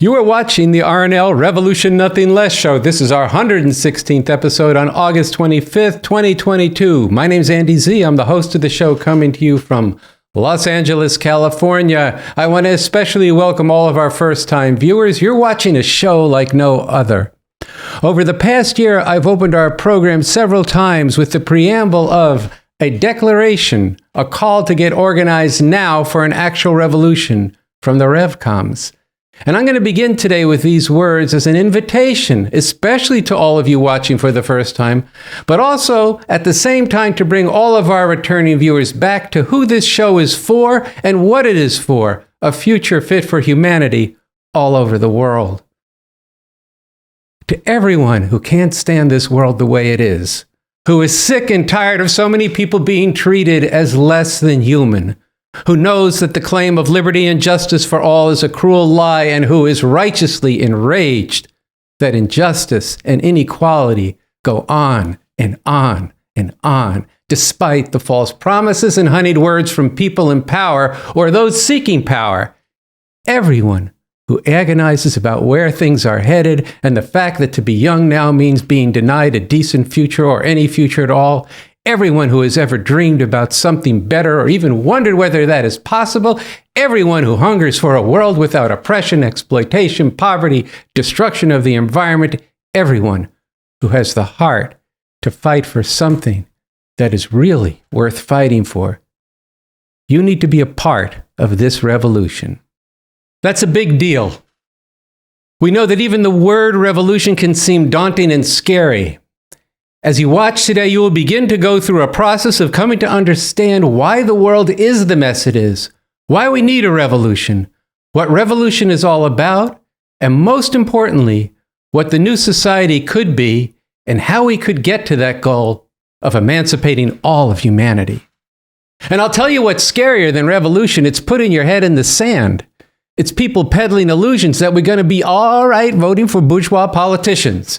You are watching the RNL Revolution Nothing Less show. This is our 116th episode on August 25th, 2022. My name's Andy Z. I'm the host of the show, coming to you from Los Angeles, California. I want to especially welcome all of our first-time viewers. You're watching a show like no other. Over the past year, I've opened our program several times with the preamble of a declaration, a call to get organized now for an actual revolution from the RevComs. And I'm going to begin today with these words as an invitation, especially to all of you watching for the first time, but also at the same time to bring all of our returning viewers back to who this show is for and what it is for, a future fit for humanity all over the world. To everyone who can't stand this world the way it is, who is sick and tired of so many people being treated as less than human, who knows that the claim of liberty and justice for all is a cruel lie, and who is righteously enraged that injustice and inequality go on and on and on, despite the false promises and honeyed words from people in power or those seeking power. Everyone who agonizes about where things are headed and the fact that to be young now means being denied a decent future or any future at all. Everyone who has ever dreamed about something better or even wondered whether that is possible. Everyone who hungers for a world without oppression, exploitation, poverty, destruction of the environment. Everyone who has the heart to fight for something that is really worth fighting for. You need to be a part of this revolution. That's a big deal. We know that even the word revolution can seem daunting and scary. As you watch today, you will begin to go through a process of coming to understand why the world is the mess it is, why we need a revolution, what revolution is all about, and most importantly, what the new society could be and how we could get to that goal of emancipating all of humanity. And I'll tell you what's scarier than revolution. It's putting your head in the sand. It's people peddling illusions that we're going to be all right voting for bourgeois politicians,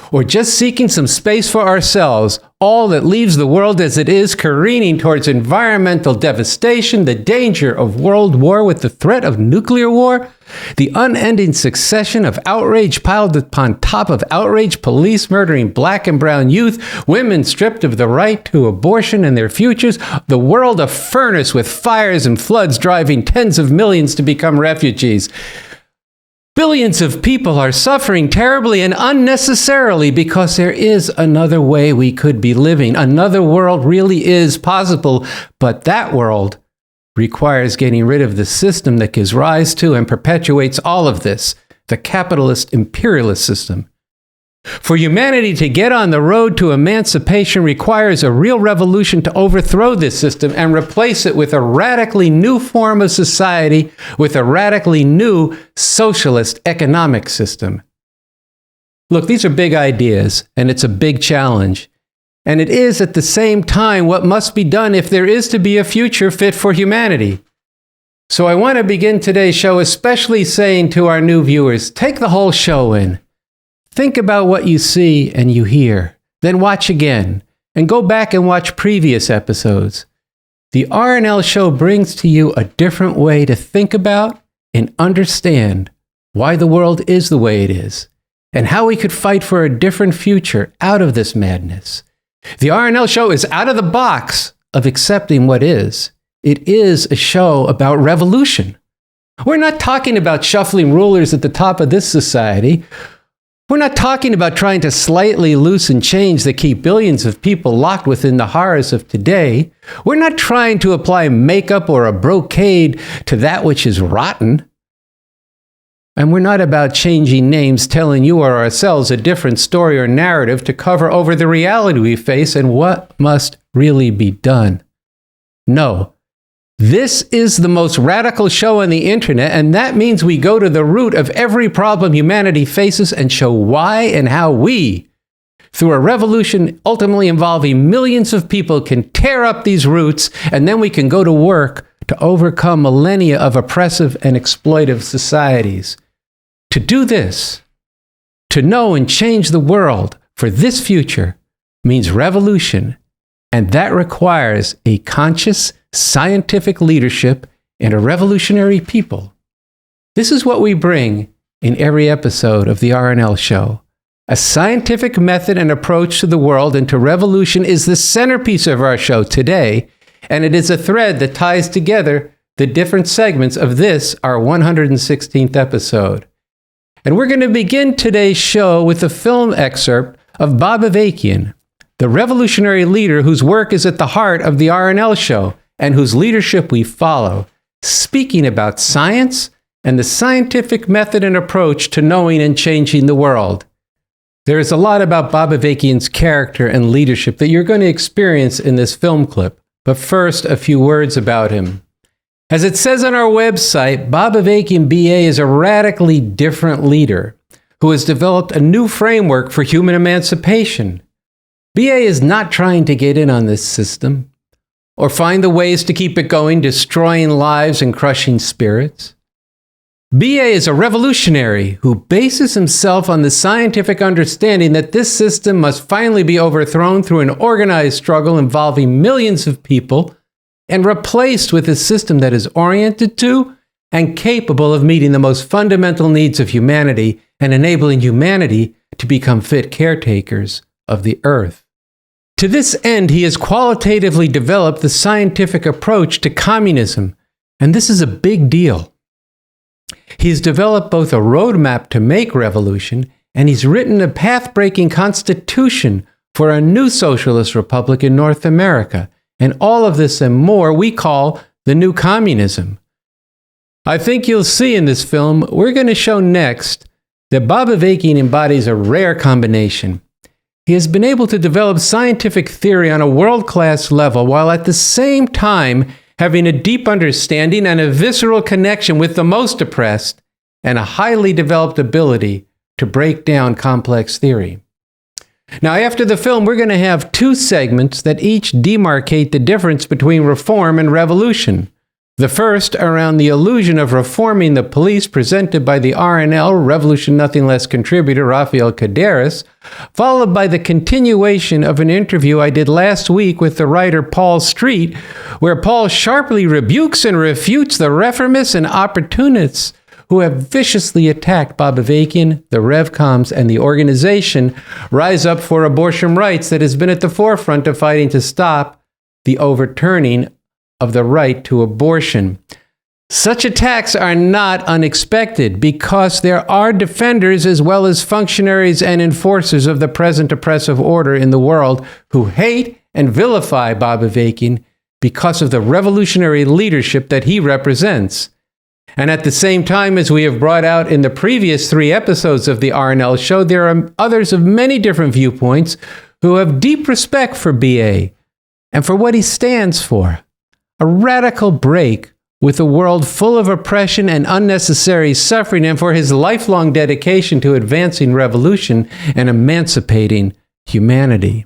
or just seeking some space for ourselves, all that leaves the world as it is, careening towards environmental devastation, the danger of world war with the threat of nuclear war, the unending succession of outrage piled upon top of outrage, police murdering black and brown youth, women stripped of the right to abortion and their futures, the world a furnace with fires and floods driving tens of millions to become refugees. Billions of people are suffering terribly and unnecessarily because there is another way we could be living. Another world really is possible, but that world requires getting rid of the system that gives rise to and perpetuates all of this, the capitalist imperialist system. For humanity to get on the road to emancipation requires a real revolution to overthrow this system and replace it with a radically new form of society, with a radically new socialist economic system. Look, these are big ideas, and it's a big challenge. And it is at the same time what must be done if there is to be a future fit for humanity. So I want to begin today's show especially saying to our new viewers, take the whole show in. Think about what you see and you hear, then watch again, and go back and watch previous episodes. The RNL show brings to you a different way to think about and understand why the world is the way it is, and how we could fight for a different future out of this madness. The RNL show is out of the box of accepting what is. It is a show about revolution. We're not talking about shuffling rulers at the top of this society. We're not talking about trying to slightly loosen chains that keep billions of people locked within the horrors of today. We're not trying to apply makeup or a brocade to that which is rotten. And we're not about changing names, telling you or ourselves a different story or narrative to cover over the reality we face and what must really be done. No. This is the most radical show on the internet, and that means we go to the root of every problem humanity faces and show why and how we, through a revolution ultimately involving millions of people, can tear up these roots, and then we can go to work to overcome millennia of oppressive and exploitive societies. To do this, to know and change the world for this future, means revolution, and that requires a conscious, scientific leadership and a revolutionary people. This is what we bring in every episode of the RNL show. A scientific method and approach to the world and to revolution is the centerpiece of our show today, and it is a thread that ties together the different segments of this, our 116th episode. And we're going to begin today's show with a film excerpt of Bob Avakian, the revolutionary leader whose work is at the heart of the RNL show and whose leadership we follow, speaking about science and the scientific method and approach to knowing and changing the world. There is a lot about Bob Avakian's character and leadership that you're going to experience in this film clip. But first, a few words about him. As it says on our website, Bob Avakian BA is a radically different leader who has developed a new framework for human emancipation. BA is not trying to get in on this system or find the ways to keep it going, destroying lives and crushing spirits. BA is a revolutionary who bases himself on the scientific understanding that this system must finally be overthrown through an organized struggle involving millions of people and replaced with a system that is oriented to and capable of meeting the most fundamental needs of humanity and enabling humanity to become fit caretakers of the earth. To this end, he has qualitatively developed the scientific approach to communism, and this is a big deal. He's developed both a roadmap to make revolution, and he's written a path-breaking constitution for a new socialist republic in North America. And all of this and more we call the new communism. I think you'll see in this film we're going to show next that Bob Avakian embodies a rare combination. He has been able to develop scientific theory on a world-class level while at the same time having a deep understanding and a visceral connection with the most oppressed, and a highly developed ability to break down complex theory. Now, after the film, we're going to have two segments that each demarcate the difference between reform and revolution. The first around the illusion of reforming the police presented by the RNL Revolution Nothing Less contributor Rafael Kadaris, followed by the continuation of an interview I did last week with the writer Paul Street, where Paul sharply rebukes and refutes the reformists and opportunists who have viciously attacked Bob Avakian, the Revcoms, and the organization Rise Up for Abortion Rights that has been at the forefront of fighting to stop the overturning of the right to abortion. Such attacks are not unexpected because there are defenders as well as functionaries and enforcers of the present oppressive order in the world who hate and vilify Bob Avakian because of the revolutionary leadership that he represents. And at the same time, as we have brought out in the previous 3 episodes of the RNL show, there are others of many different viewpoints who have deep respect for BA and for what he stands for. A radical break with a world full of oppression and unnecessary suffering, and for his lifelong dedication to advancing revolution and emancipating humanity.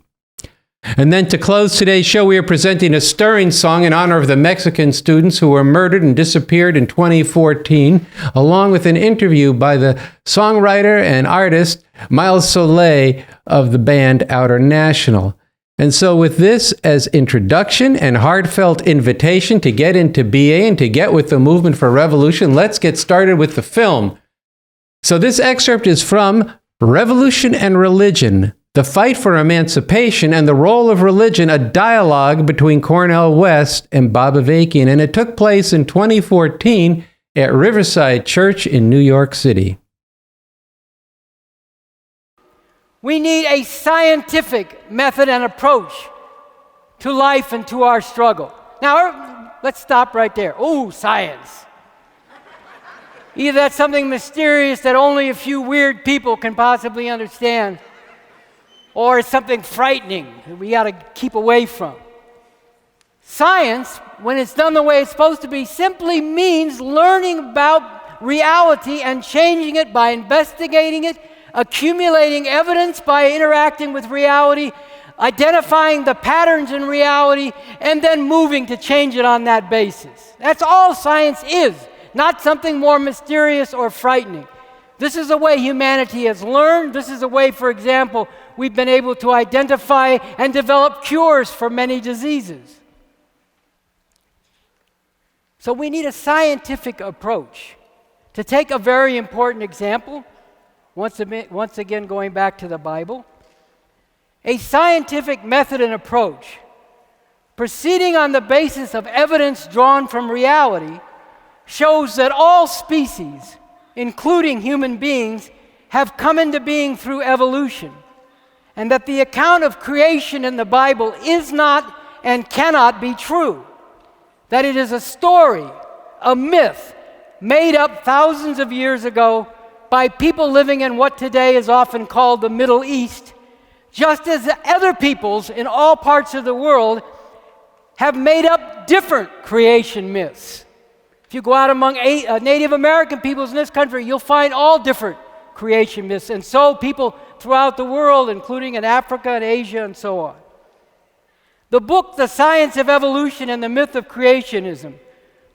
And then to close today's show, we are presenting a stirring song in honor of the Mexican students who were murdered and disappeared in 2014, along with an interview by the songwriter and artist Miles Solay of the band Outernational. And so with this as introduction and heartfelt invitation to get into BA and to get with the movement for revolution, let's get started with the film. So this excerpt is from Revolution and Religion, The Fight for Emancipation and the Role of Religion, a dialogue between Cornel West and Bob Avakian, and it took place in 2014 at Riverside Church in New York City. We need a scientific method and approach to life and to our struggle. Now, let's stop right there. Oh, science. Either that's something mysterious that only a few weird people can possibly understand, or it's something frightening that we got to keep away from. Science, when it's done the way it's supposed to be, simply means learning about reality and changing it by investigating it, accumulating evidence by interacting with reality, identifying the patterns in reality, and then moving to change it on that basis. That's all science is, not something more mysterious or frightening. This is the way humanity has learned. This is the way, for example, we've been able to identify and develop cures for many diseases. So we need a scientific approach. To take a very important example, once again going back to the Bible, a scientific method and approach, proceeding on the basis of evidence drawn from reality, shows that all species, including human beings, have come into being through evolution, and that the account of creation in the Bible is not and cannot be true, that it is a story, a myth, made up thousands of years ago by people living in what today is often called the Middle East, just as other peoples in all parts of the world have made up different creation myths. If you go out among Native American peoples in this country, you'll find all different creation myths, and so people throughout the world, including in Africa and Asia and so on. The book, The Science of Evolution and the Myth of Creationism,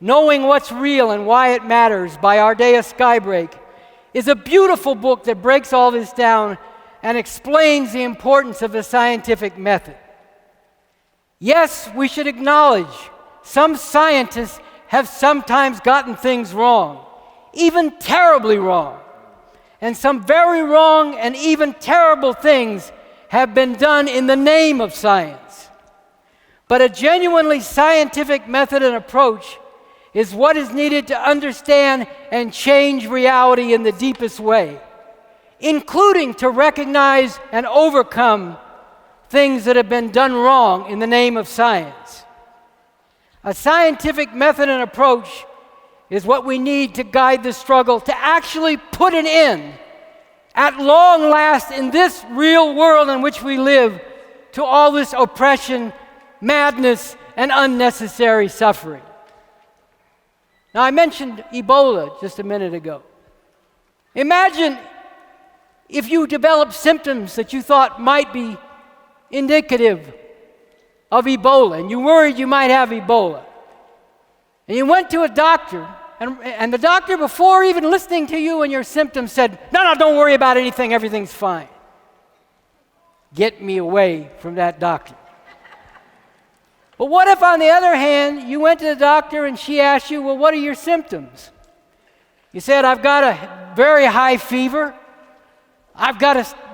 Knowing What's Real and Why It Matters by Ardea Skybrake, is a beautiful book that breaks all this down and explains the importance of the scientific method. Yes, we should acknowledge some scientists have sometimes gotten things wrong, even terribly wrong. And some very wrong and even terrible things have been done in the name of science. But a genuinely scientific method and approach is what is needed to understand and change reality in the deepest way, including to recognize and overcome things that have been done wrong in the name of science. A scientific method and approach is what we need to guide the struggle to actually put an end, at long last, in this real world in which we live, to all this oppression, madness, and unnecessary suffering. Now, I mentioned Ebola just a minute ago. Imagine if you developed symptoms that you thought might be indicative of Ebola, and you worried you might have Ebola. And you went to a doctor, and the doctor, before even listening to you and your symptoms, said, no, don't worry about anything, everything's fine. Get me away from that doctor. But what if, on the other hand, you went to the doctor and she asked you, well, what are your symptoms? You said, I've got a very high fever,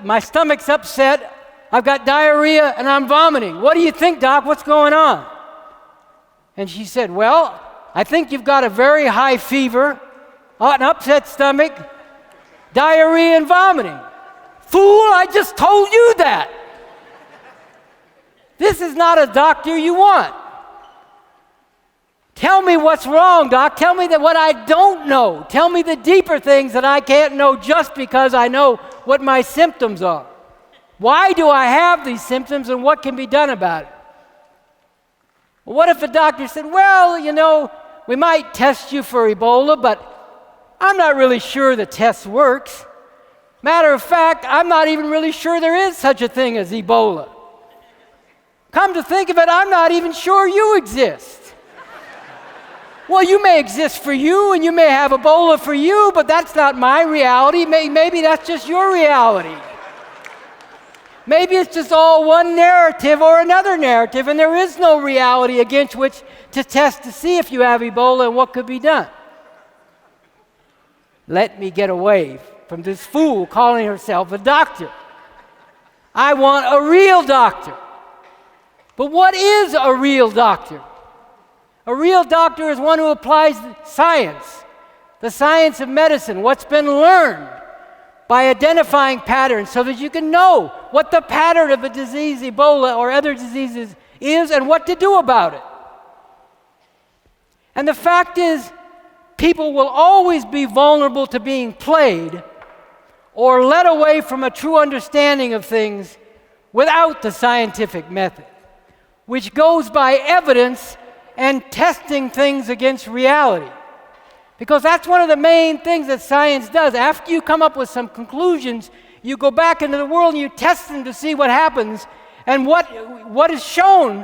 my stomach's upset, I've got diarrhea, and I'm vomiting. What do you think, doc? What's going on? And she said, well, I think you've got a very high fever, an upset stomach, diarrhea, and vomiting. Fool, I just told you that. This is not a doctor you want. Tell me what's wrong, doc. Tell me what I don't know. Tell me the deeper things that I can't know just because I know what my symptoms are. Why do I have these symptoms, and what can be done about it? Well, what if the doctor said, well, we might test you for Ebola, but I'm not really sure the test works. Matter of fact, I'm not even really sure there is such a thing as Ebola. Come to think of it, I'm not even sure you exist. Well, you may exist for you, and you may have Ebola for you, but that's not my reality. Maybe that's just your reality. Maybe it's just all one narrative or another narrative, and there is no reality against which to test to see if you have Ebola and what could be done. Let me get away from this fool calling herself a doctor. I want a real doctor. But what is a real doctor? A real doctor is one who applies science, the science of medicine, what's been learned, by identifying patterns so that you can know what the pattern of a disease, Ebola or other diseases, is and what to do about it. And the fact is, people will always be vulnerable to being played or led away from a true understanding of things without the scientific method, which goes by evidence and testing things against reality. Because that's one of the main things that science does. After you come up with some conclusions, you go back into the world and you test them to see what happens and what is shown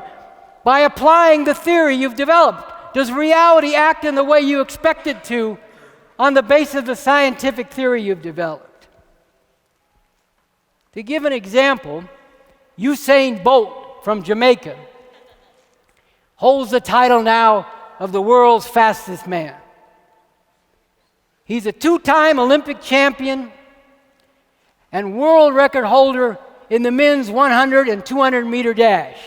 by applying the theory you've developed. Does reality act in the way you expect it to on the basis of the scientific theory you've developed? To give an example, Usain Bolt from Jamaica holds the title now of the world's fastest man. He's a two-time Olympic champion and world record holder in the men's 100 and 200 meter dash.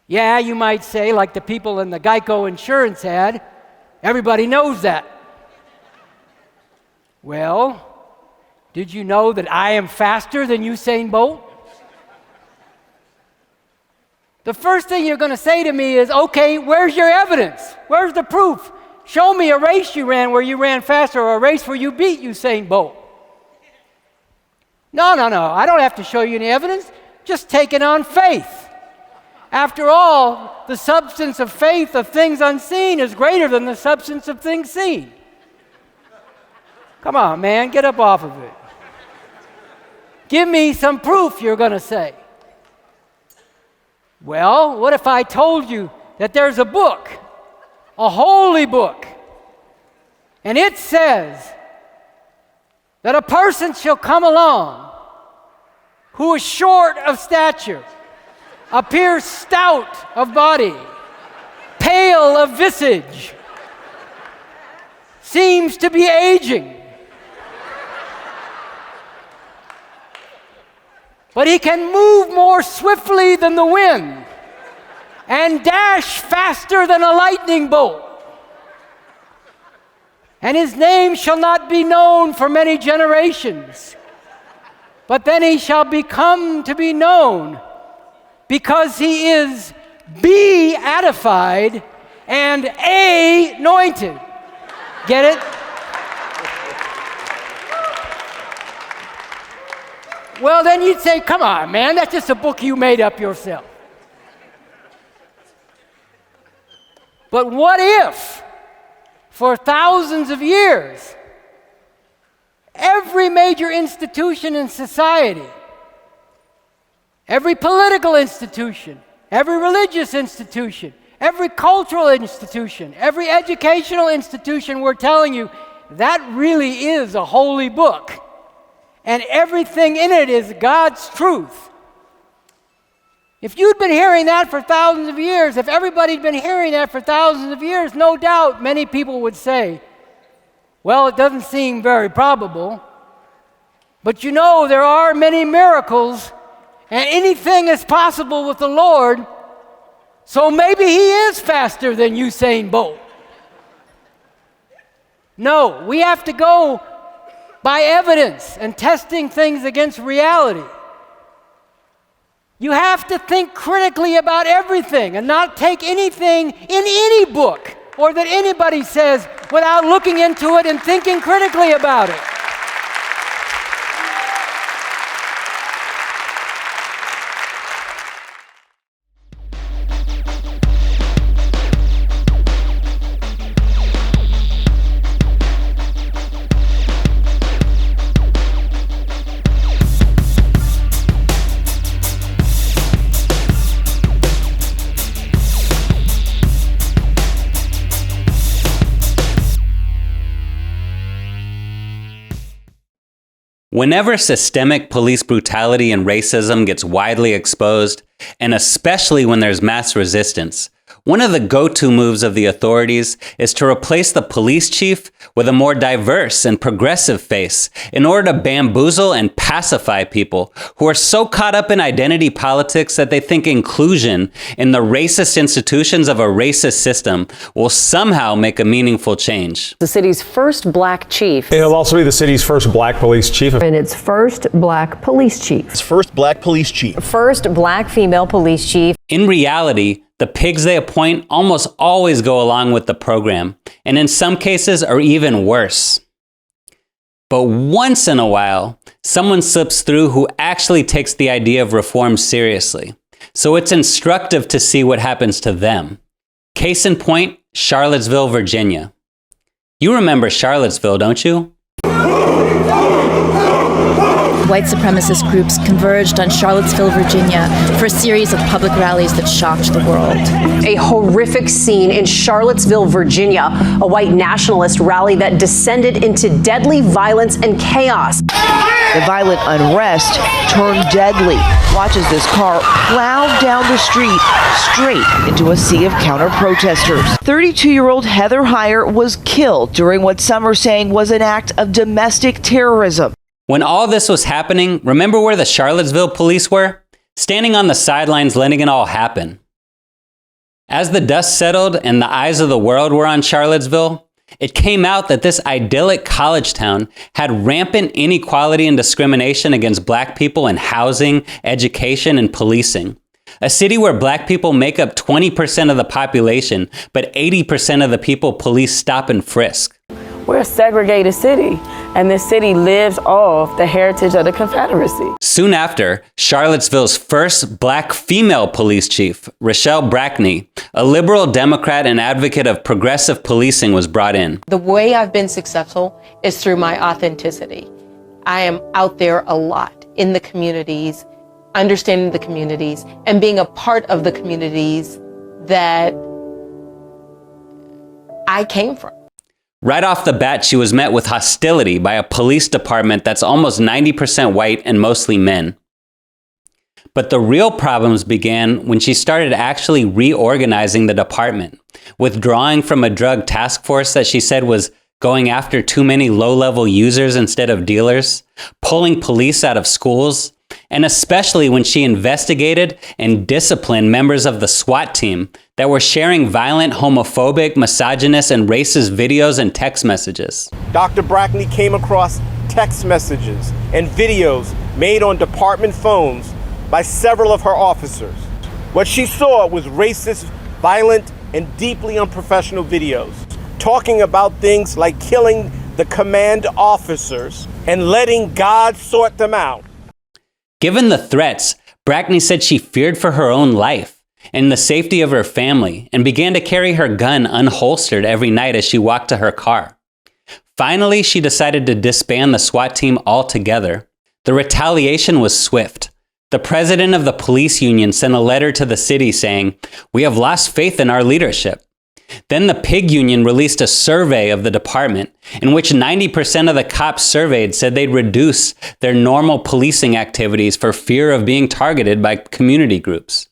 Yeah, you might say, like the people in the Geico insurance ad, everybody knows that. Well, did you know that I am faster than Usain Bolt? The first thing you're going to say to me is, okay, where's your evidence? Where's the proof? Show me a race you ran where you ran faster, or a race where you beat Usain Bolt. No, I don't have to show you any evidence. Just take it on faith. After all, the substance of faith of things unseen is greater than the substance of things seen. Come on, man, get up off of it. Give me some proof, you're going to say. Well, what if I told you that there's a book, a holy book, and it says that a person shall come along who is short of stature, appears stout of body, pale of visage, seems to be aging, but he can move more swiftly than the wind and dash faster than a lightning bolt. And his name shall not be known for many generations, but then he shall become to be known because he is beatified and anointed. Get it? Well, then you'd say, come on, man, that's just a book you made up yourself. But what if, for thousands of years, every major institution in society, every political institution, every religious institution, every cultural institution, every educational institution, we're telling you that really is a holy book, and everything in it is God's truth. If you'd been hearing that for thousands of years, if everybody'd been hearing that for thousands of years, no doubt many people would say, well, it doesn't seem very probable, but you know there are many miracles, and anything is possible with the Lord, so maybe he is faster than Usain Bolt. No, we have to go by evidence and testing things against reality. You have to think critically about everything and not take anything in any book or that anybody says without looking into it and thinking critically about it. Whenever systemic police brutality and racism gets widely exposed, and especially when there's mass resistance, one of the go-to moves of the authorities is to replace the police chief with a more diverse and progressive face in order to bamboozle and pacify people who are so caught up in identity politics that they think inclusion in the racist institutions of a racist system will somehow make a meaningful change. The city's first black chief. He'll also be the city's first black police chief. And its first black police chief. Its first black police chief. First black female police chief. In reality, the pigs they appoint almost always go along with the program, and in some cases are even worse. But once in a while, someone slips through who actually takes the idea of reform seriously. So it's instructive to see what happens to them. Case in point, Charlottesville, Virginia. You remember Charlottesville, don't you? White supremacist groups converged on Charlottesville, Virginia for a series of public rallies that shocked the world. A horrific scene in Charlottesville, Virginia, a white nationalist rally that descended into deadly violence and chaos. The violent unrest turned deadly. Watch as this car plowed down the street straight into a sea of counter-protesters. 32-year-old Heather Heyer was killed during what some are saying was an act of domestic terrorism. When all this was happening, remember where the Charlottesville police were? Standing on the sidelines letting it all happen. As the dust settled and the eyes of the world were on Charlottesville, it came out that this idyllic college town had rampant inequality and discrimination against black people in housing, education, and policing. A city where black people make up 20% of the population, but 80% of the people police stop and frisk. We're a segregated city, and this city lives off the heritage of the Confederacy. Soon after, Charlottesville's first black female police chief, Rochelle Brackney, a liberal Democrat and advocate of progressive policing, was brought in. The way I've been successful is through my authenticity. I am out there a lot in the communities, understanding the communities, and being a part of the communities that I came from. Right off the bat, she was met with hostility by a police department that's almost 90% white and mostly men. But the real problems began when she started actually reorganizing the department, withdrawing from a drug task force that she said was going after too many low-level users instead of dealers, pulling police out of schools, and especially when she investigated and disciplined members of the SWAT team that were sharing violent, homophobic, misogynist, and racist videos and text messages. Dr. Brackney came across text messages and videos made on department phones by several of her officers. What she saw was racist, violent, and deeply unprofessional videos, talking about things like killing the command officers and letting God sort them out. Given the threats, Brackney said she feared for her own life and the safety of her family and began to carry her gun unholstered every night as she walked to her car. Finally, she decided to disband the SWAT team altogether. The retaliation was swift. The president of the police union sent a letter to the city saying, "We have lost faith in our leadership." Then the PIG union released a survey of the department in which 90% of the cops surveyed said they'd reduce their normal policing activities for fear of being targeted by community groups.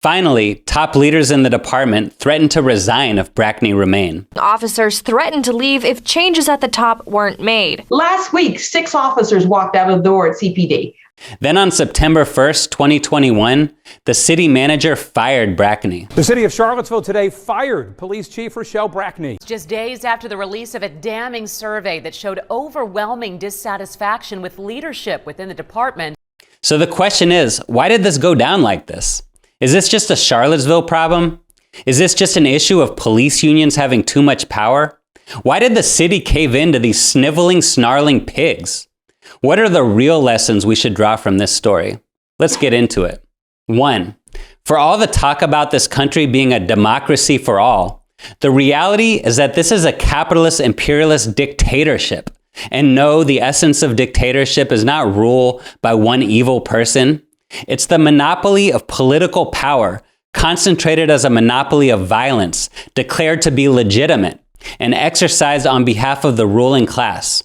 Finally, top leaders in the department threatened to resign if Brackney remained. Officers threatened to leave if changes at the top weren't made. Last week, 6 officers walked out of the door at CPD. Then on September 1st, 2021, the city manager fired Brackney. The city of Charlottesville today fired Police Chief Rochelle Brackney. Just days after the release of a damning survey that showed overwhelming dissatisfaction with leadership within the department. So the question is, why did this go down like this? Is this just a Charlottesville problem? Is this just an issue of police unions having too much power? Why did the city cave in to these sniveling, snarling pigs? What are the real lessons we should draw from this story? Let's get into it. 1. For all the talk about this country being a democracy for all, the reality is that this is a capitalist imperialist dictatorship. And no, the essence of dictatorship is not rule by one evil person. It's the monopoly of political power, concentrated as a monopoly of violence, declared to be legitimate, and exercised on behalf of the ruling class.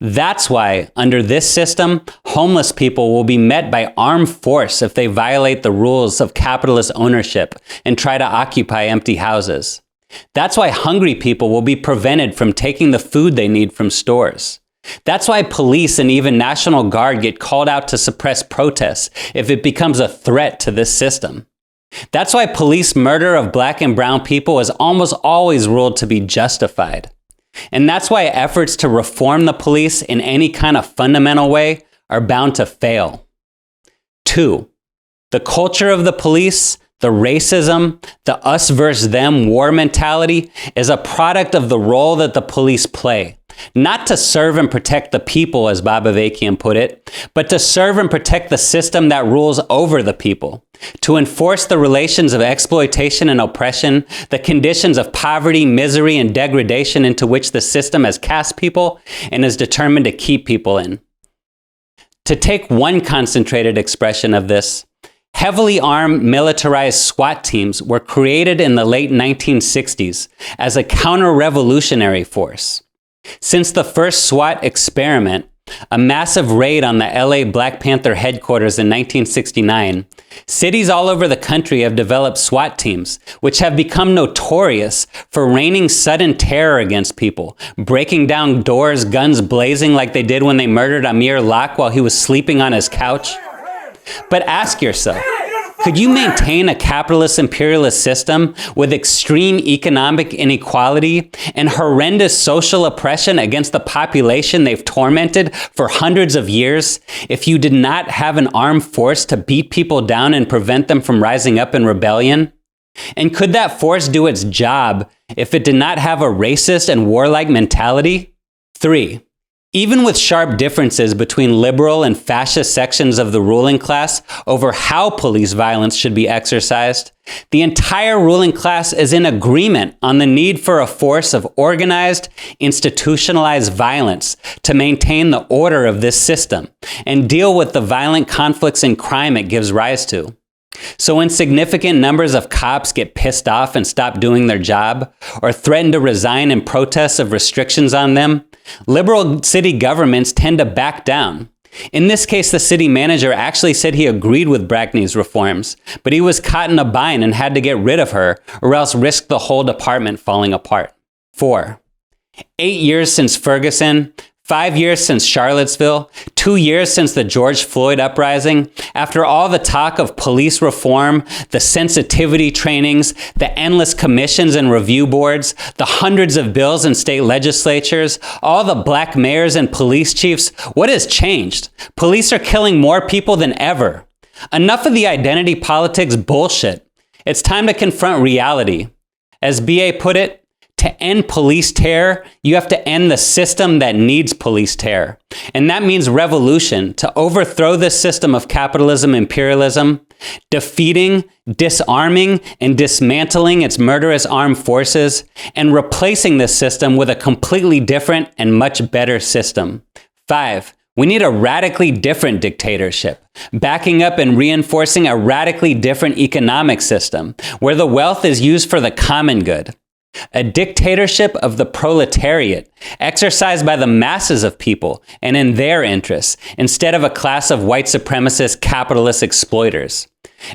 That's why, under this system, homeless people will be met by armed force if they violate the rules of capitalist ownership and try to occupy empty houses. That's why hungry people will be prevented from taking the food they need from stores. That's why police and even National Guard get called out to suppress protests if it becomes a threat to this system. That's why police murder of black and brown people is almost always ruled to be justified. And that's why efforts to reform the police in any kind of fundamental way are bound to fail. 2, the culture of the police, the racism, the us versus them war mentality is a product of the role that the police play. Not to serve and protect the people, as Bob Avakian put it, but to serve and protect the system that rules over the people. To enforce the relations of exploitation and oppression, the conditions of poverty, misery, and degradation into which the system has cast people and is determined to keep people in. To take one concentrated expression of this, heavily armed militarized SWAT teams were created in the late 1960s as a counter-revolutionary force. Since the first SWAT experiment, a massive raid on the LA Black Panther headquarters in 1969, cities all over the country have developed SWAT teams, which have become notorious for raining sudden terror against people, breaking down doors, guns blazing like they did when they murdered Amir Locke while he was sleeping on his couch. But ask yourself, could you maintain a capitalist imperialist system with extreme economic inequality and horrendous social oppression against the population they've tormented for hundreds of years if you did not have an armed force to beat people down and prevent them from rising up in rebellion? And could that force do its job if it did not have a racist and warlike mentality? 3. Even with sharp differences between liberal and fascist sections of the ruling class over how police violence should be exercised, the entire ruling class is in agreement on the need for a force of organized, institutionalized violence to maintain the order of this system and deal with the violent conflicts and crime it gives rise to. So when significant numbers of cops get pissed off and stop doing their job, or threaten to resign in protest of restrictions on them, liberal city governments tend to back down. In this case, the city manager actually said he agreed with Brackney's reforms, but he was caught in a bind and had to get rid of her, or else risk the whole department falling apart. 4. 8 years since Ferguson, 5 years since Charlottesville, 2 years since the George Floyd uprising, after all the talk of police reform, the sensitivity trainings, the endless commissions and review boards, the hundreds of bills in state legislatures, all the black mayors and police chiefs, what has changed? Police are killing more people than ever. Enough of the identity politics bullshit. It's time to confront reality. As B.A. put it, to end police terror, you have to end the system that needs police terror. And that means revolution, to overthrow this system of capitalism, imperialism, defeating, disarming, and dismantling its murderous armed forces, and replacing this system with a completely different and much better system. 5. We need a radically different dictatorship, backing up and reinforcing a radically different economic system, where the wealth is used for the common good. A dictatorship of the proletariat, exercised by the masses of people and in their interests, instead of a class of white supremacist capitalist exploiters.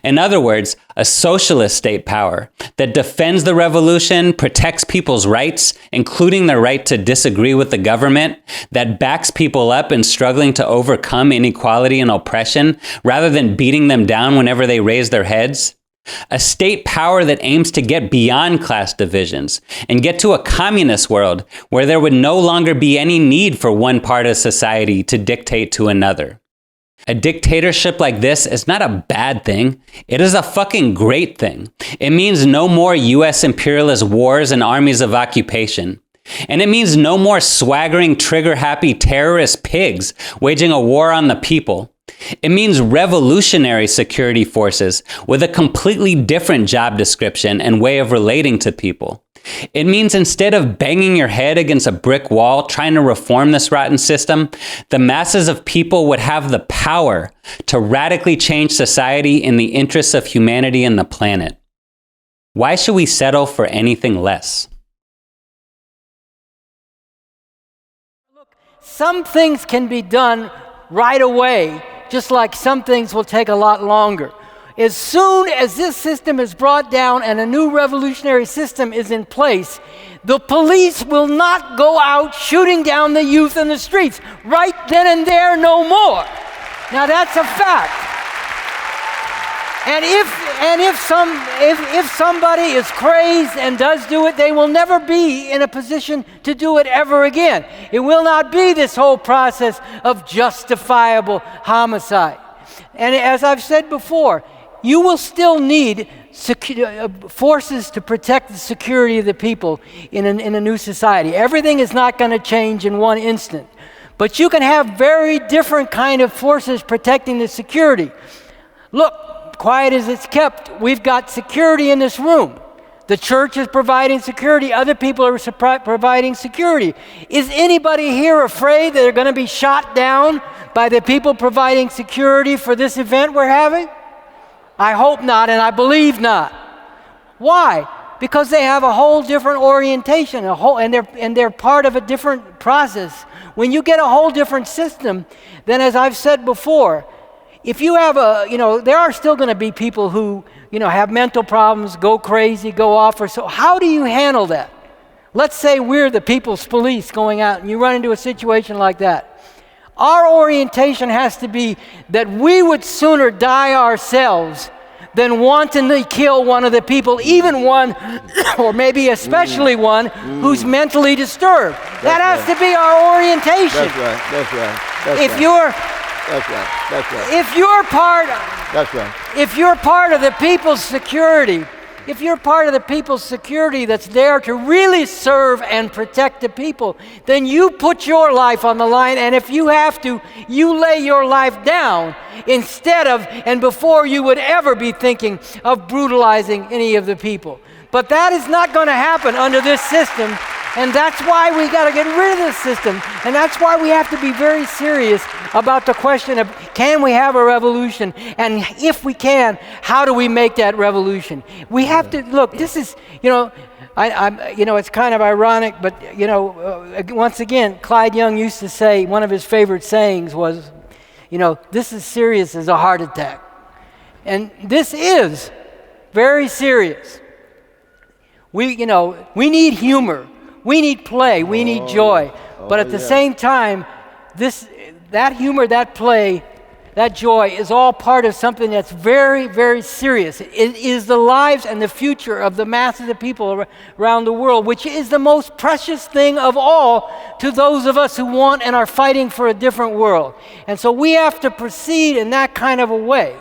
In other words, a socialist state power that defends the revolution, protects people's rights, including the right to disagree with the government, that backs people up in struggling to overcome inequality and oppression, rather than beating them down whenever they raise their heads. A state power that aims to get beyond class divisions and get to a communist world where there would no longer be any need for one part of society to dictate to another. A dictatorship like this is not a bad thing. It is a fucking great thing. It means no more U.S. imperialist wars and armies of occupation. And it means no more swaggering, trigger-happy terrorist pigs waging a war on the people. It means revolutionary security forces with a completely different job description and way of relating to people. It means instead of banging your head against a brick wall trying to reform this rotten system, the masses of people would have the power to radically change society in the interests of humanity and the planet. Why should we settle for anything less? Some things can be done right away, just like some things will take a lot longer. As soon as this system is brought down and a new revolutionary system is in place, the police will not go out shooting down the youth in the streets. Right then and there, no more. Now that's a fact. And if somebody is crazed and does do it, they will never be in a position to do it ever again. It will not be this whole process of justifiable homicide. And as I've said before, you will still need forces to protect the security of the people in a new society. Everything is not going to change in one instant. But you can have very different kind of forces protecting the security. Look, quiet as it's kept, we've got security in this room. The church is providing security. Other people are providing security. Is anybody here afraid that they're going to be shot down by the people providing security for this event we're having? I hope not, and I believe not. Why? Because they have a whole different orientation, and they're part of a different process. When you get a whole different system, then as I've said before, if you have there are still going to be people who, have mental problems, go crazy, go off, or so. How do you handle that? Let's say we're the people's police going out and you run into a situation like that. Our orientation has to be that we would sooner die ourselves than wantonly kill one of the people, even one, or maybe especially one, who's mentally disturbed. That has to be our orientation. That's right. If you're part of the people's security, if you're part of the people's security that's there to really serve and protect the people, then you put your life on the line, and if you have to, you lay your life down instead of and before you would ever be thinking of brutalizing any of the people. But that is not going to happen under this system, and that's why we got to get rid of this system, and that's why we have to be very serious about the question of, can we have a revolution? And if we can, how do we make that revolution? We have to, look, this is, it's kind of ironic, but, once again, Clyde Young used to say, one of his favorite sayings was, this is serious as a heart attack. And this is very serious. We need humor. We need play. We need joy. But at the same time, that humor, that play, that joy is all part of something that's very, very serious. It is the lives and the future of the masses of people around the world, which is the most precious thing of all to those of us who want and are fighting for a different world. And so we have to proceed in that kind of a way.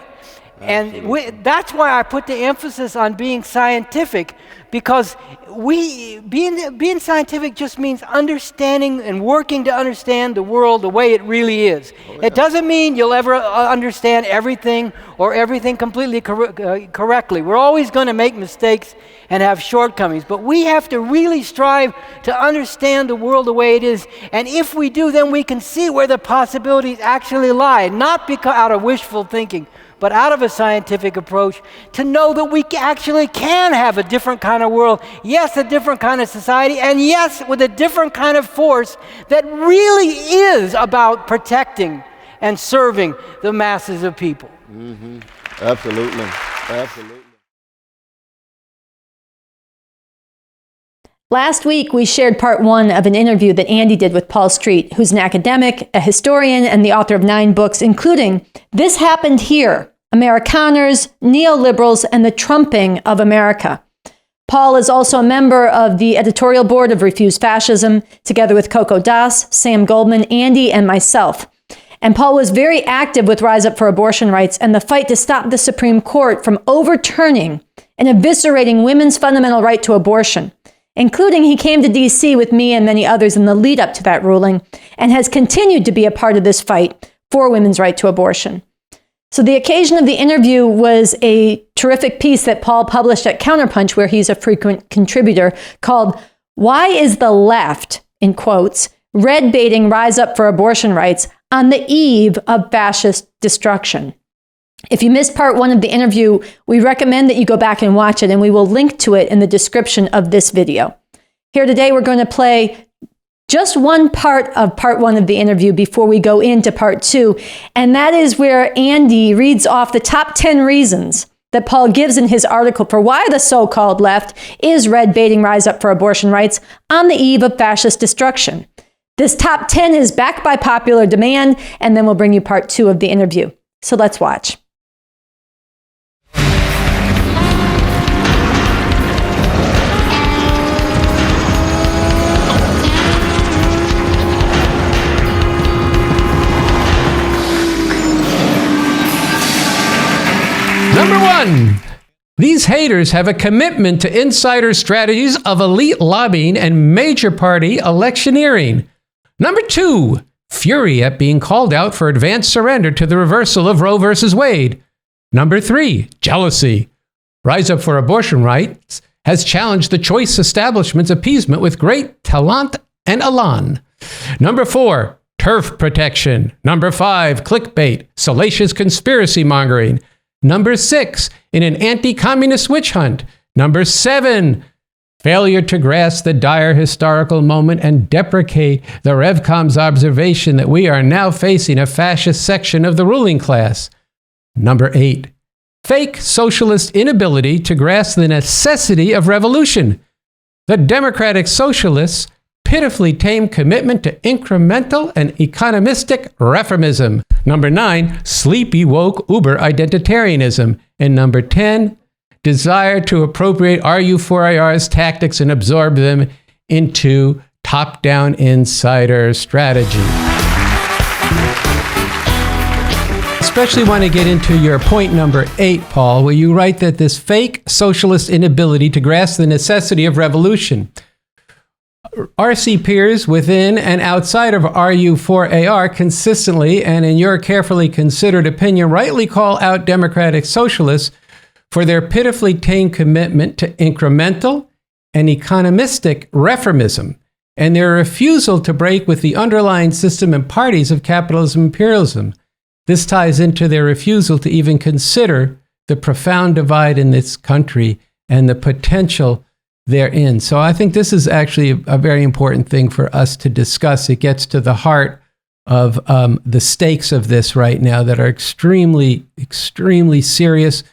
And that's why I put the emphasis on being scientific, because being scientific just means understanding and working to understand the world the way it really is. It doesn't mean you'll ever understand everything or everything completely correctly. We're always going to make mistakes and have shortcomings, but we have to really strive to understand the world the way it is. And if we do, then we can see where the possibilities actually lie, not because out of wishful thinking, but out of a scientific approach, to know that we actually can have a different kind of world, yes, a different kind of society, and yes, with a different kind of force that really is about protecting and serving the masses of people. Mm-hmm. Absolutely. Last week, we shared part 1 of an interview that Andy did with Paul Street, who's an academic, a historian, and the author of 9 books, including This Happened Here, Amerikaners, Neoliberals, and the Trumping of America. Paul is also a member of the editorial board of Refuse Fascism, together with Coco Das, Sam Goldman, Andy, and myself. And Paul was very active with Rise Up for Abortion Rights and the fight to stop the Supreme Court from overturning and eviscerating women's fundamental right to abortion, including he came to D.C. with me and many others in the lead up to that ruling, and has continued to be a part of this fight for women's right to abortion. So the occasion of the interview was a terrific piece that Paul published at Counterpunch, where he's a frequent contributor, called "Why is the Left," in quotes, "red baiting Rise Up for Abortion Rights on the eve of fascist destruction?" If you missed part 1 of the interview, we recommend that you go back and watch it, and we will link to it in the description of this video. Here today, we're going to play just one part of part 1 of the interview before we go into part 2, and that is where Andy reads off the top 10 reasons that Paul gives in his article for why the so-called left is red baiting Rise Up for Abortion Rights on the eve of fascist destruction. This top 10 is backed by popular demand, and then we'll bring you part 2 of the interview. So let's watch. Number 1, these haters have a commitment to insider strategies of elite lobbying and major party electioneering. Number 2, fury at being called out for advanced surrender to the reversal of Roe versus Wade. Number 3, jealousy. Rise Up for Abortion Rights has challenged the choice establishment's appeasement with great talent and elan. Number 4, turf protection. Number 5, clickbait, salacious conspiracy mongering. Number 6, in an anti-communist witch hunt. Number 7, failure to grasp the dire historical moment and deprecate the Revcom's observation that we are now facing a fascist section of the ruling class. Number 8, fake socialist inability to grasp the necessity of revolution. The democratic socialists' pitifully tame commitment to incremental and economistic reformism. Number 9, sleepy woke uber identitarianism. And number 10, desire to appropriate RU4IR's tactics and absorb them into top-down insider strategy. Especially want to get into your point number 8, Paul, where you write that this fake socialist inability to grasp the necessity of revolution. RC peers within and outside of RU4AR consistently, and in your carefully considered opinion, rightly call out democratic socialists for their pitifully tame commitment to incremental and economistic reformism, and their refusal to break with the underlying system and parties of capitalism and imperialism. This ties into their refusal to even consider the profound divide in this country and the potential therein. So I think this is actually a very important thing for us to discuss. It gets to the heart of the stakes of this right now that are extremely, extremely serious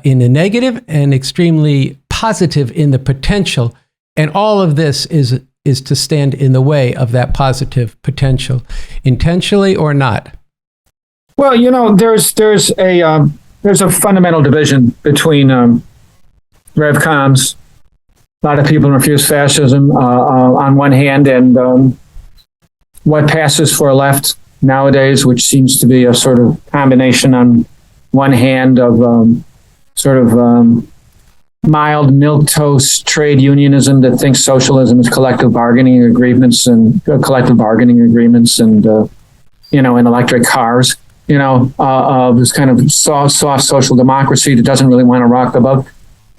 in the negative and extremely positive in the potential. And all of this is to stand in the way of that positive potential, intentionally or not. Well, you know, there's a fundamental division between Revcoms. A lot of people refuse fascism on one hand, and what passes for a left nowadays, which seems to be a sort of combination on one hand of mild milquetoast trade unionism that thinks socialism is collective bargaining agreements and and electric cars. This kind of soft social democracy that doesn't really want to rock the boat.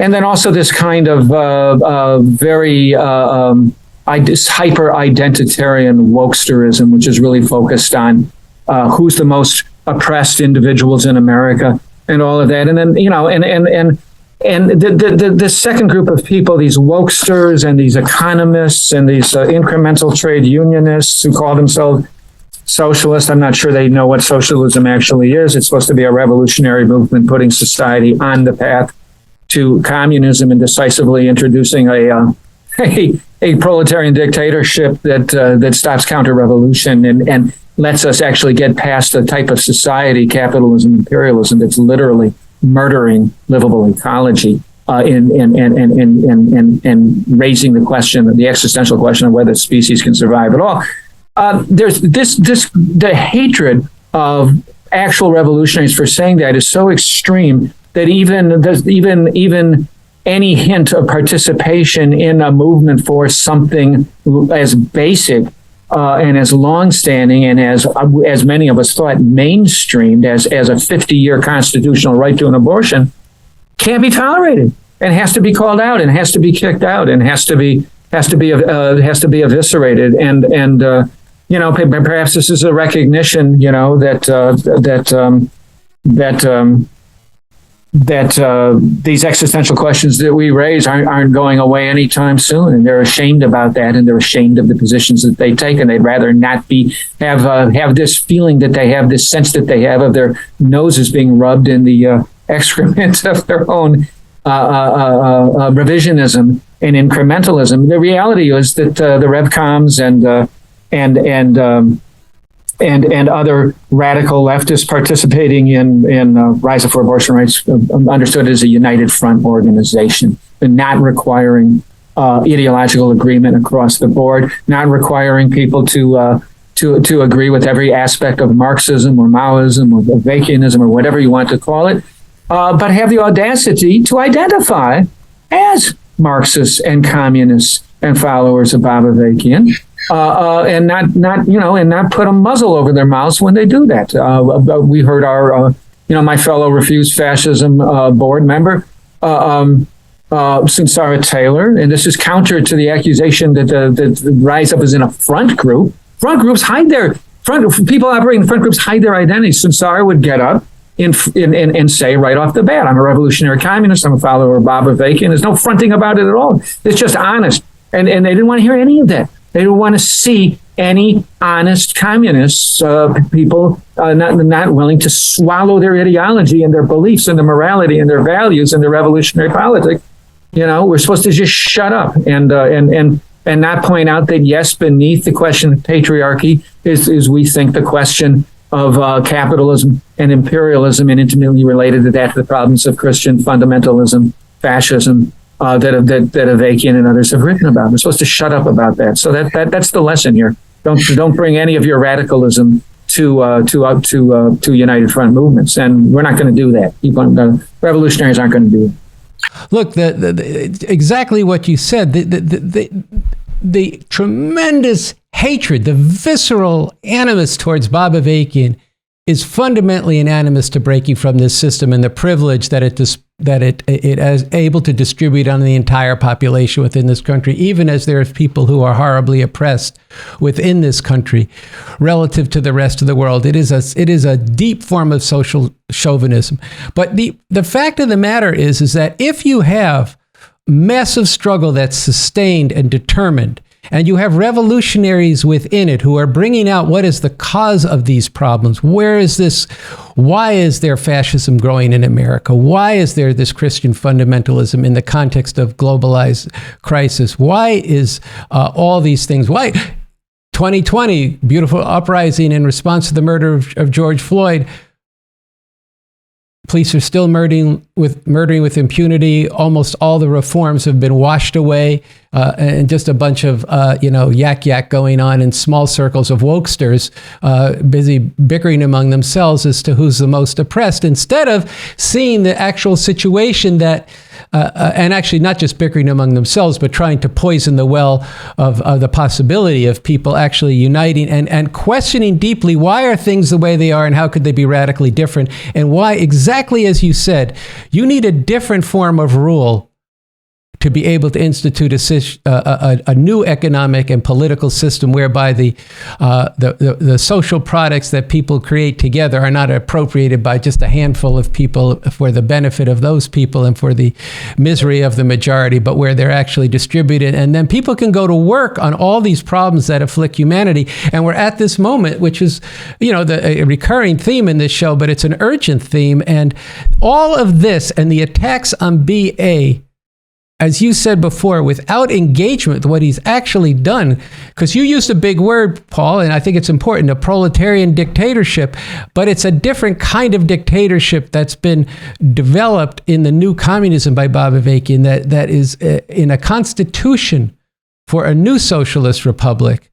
And then also this kind of very hyper-identitarian wokesterism, which is really focused on who's the most oppressed individuals in America and all of that. And then, the second group of people, these wokesters and these economists and these incremental trade unionists who call themselves socialists. I'm not sure they know what socialism actually is. It's supposed to be a revolutionary movement putting society on the path to communism and decisively introducing a proletarian dictatorship that stops counter-revolution and lets us actually get past the type of society, capitalism, imperialism, that's literally murdering livable ecology and raising the existential question of whether species can survive at all. There's the hatred of actual revolutionaries for saying that is so extreme that even any hint of participation in a movement for something as basic and as long-standing and as many of us thought mainstreamed as a 50-year constitutional right to an abortion can't be tolerated and has to be called out and has to be kicked out and has to be eviscerated and perhaps this is a recognition that these existential questions that we raise aren't going away anytime soon, and they're ashamed about that, and they're ashamed of the positions that they take, and they'd rather not have this feeling that they have, this sense that they have of their noses being rubbed in the excrement of their own revisionism and incrementalism. The reality is that the Revcoms and other radical leftists participating in Rise Up for Abortion Rights, understood as a united front organization, and not requiring ideological agreement across the board, not requiring people to agree with every aspect of Marxism or Maoism or Avakianism or whatever you want to call it, but have the audacity to identify as Marxists and communists and followers of Bob Avakian. And not put a muzzle over their mouths when they do that. We heard our, my fellow Refuse Fascism board member, Sunsara Taylor, and this is counter to the accusation that Rise Up is in a front group. Front groups hide people operating in front groups hide their identities. Sunsara would get up and say right off the bat, I'm a revolutionary communist, I'm a follower of Bob Avakian. There's no fronting about it at all. It's just honest. And they didn't want to hear any of that. They didn't want to see any honest communists, people not willing to swallow their ideology and their beliefs and their morality and their values and their revolutionary politics. We're supposed to just shut up and not point out that, yes, beneath the question of patriarchy is we think the question of capitalism and imperialism, and intimately related to that, the problems of Christian fundamentalism, fascism, that Avakian and others have written about. We're supposed to shut up about that. So that's the lesson here. Don't bring any of your radicalism to United Front movements, and we're not going to do that. The revolutionaries aren't going to do it. Look, exactly what you said. The tremendous hatred, the visceral animus towards Bob Avakian is fundamentally an animus to breaking from this system and the privilege that it is able to distribute on the entire population within this country, even as there are people who are horribly oppressed within this country relative to the rest of the world. It is a deep form of social chauvinism. But the fact of the matter is that if you have massive struggle that's sustained and determined, and you have revolutionaries within it who are bringing out what is the cause of these problems. Where is this? Why is there fascism growing in America? Why is there this Christian fundamentalism in the context of globalized crisis? Why is all these things? Why 2020, beautiful uprising in response to the murder of George Floyd? Police are still murdering with impunity. Almost all the reforms have been washed away, and just a bunch of yak going on in small circles of wokesters, busy bickering among themselves as to who's the most oppressed, instead of seeing the actual situation that. And actually not just bickering among themselves, but trying to poison the well of the possibility of people actually uniting and questioning deeply, why are things the way they are and how could they be radically different? And why, exactly as you said, you need a different form of rule to be able to institute a new economic and political system whereby the social products that people create together are not appropriated by just a handful of people for the benefit of those people and for the misery of the majority, but where they're actually distributed. And then people can go to work on all these problems that afflict humanity. And we're at this moment, which is, a recurring theme in this show, but it's an urgent theme. And all of this and the attacks on BA, as you said before, without engagement with what he's actually done, because you used a big word, Paul, and I think it's important, a proletarian dictatorship, but it's a different kind of dictatorship that's been developed in the new communism by Bob Avakian that is in a constitution for a new socialist republic.